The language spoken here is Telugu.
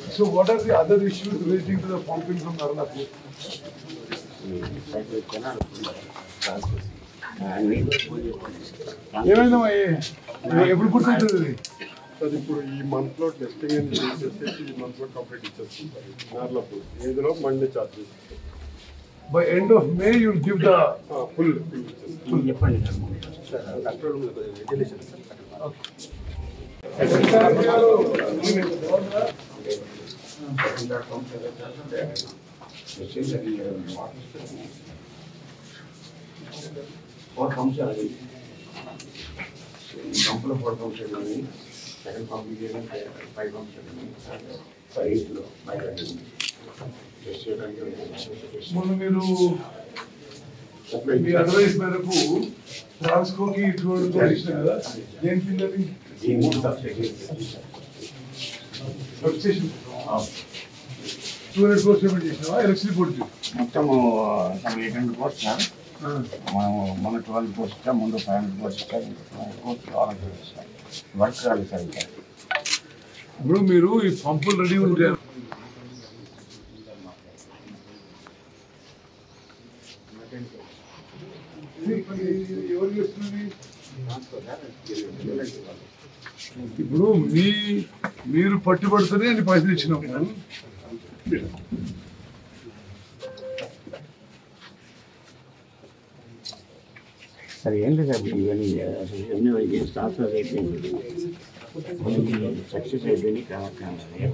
So what are the other issues relating to the pumping from Narlapur? ఏమైందమ్మా ఎప్పుడు గుర్తుంటుంది సార్ ఇప్పుడు ఈ మంత్ లో టెస్టింగ్ అని చేసేసి ఈ మంత్ లో కంప్లీట్ ఇచ్చేస్తుంది నార్లపూర్ ఏదిలో Monday charge by end of May you will give the full చెప్పండి సార్ కంట్రోల్ రూమ్ లో ventilation sir four pumps are ready. Couple of 4 pumps are ready. Second pump is given 5 pumps are ready. For 8 low by running. మొన్న మీరు మీ అడ్వైస్ మేరకు ట్రాన్స్కోకి 200 crores ఇచ్చిన కదా దేని కింద సబ్స్టేషన్ 200 crores పేమెంట్ చేసినావా ఎలక్ట్రిసిటీ బోర్డుకి మొత్తం 800 crores సార్ మనము మన 12 crores ఇచ్చాం ముందు 500 crores ఇచ్చాం వర్క్ రాలి సార్ ఇంకా ఇప్పుడు మీరు ఈ పంపులు రెడీ ఉంటారు ఎవరు చేస్తున్నది ఇప్పుడు మీరు పట్టుబడితేనే అన్ని పైసలు ఇచ్చినాం సార్ ఏం లేదు సార్ ఇవన్నీ స్టాఫ్ అయిపోయింది సక్సెస్ అయిపోయింది కాబట్టి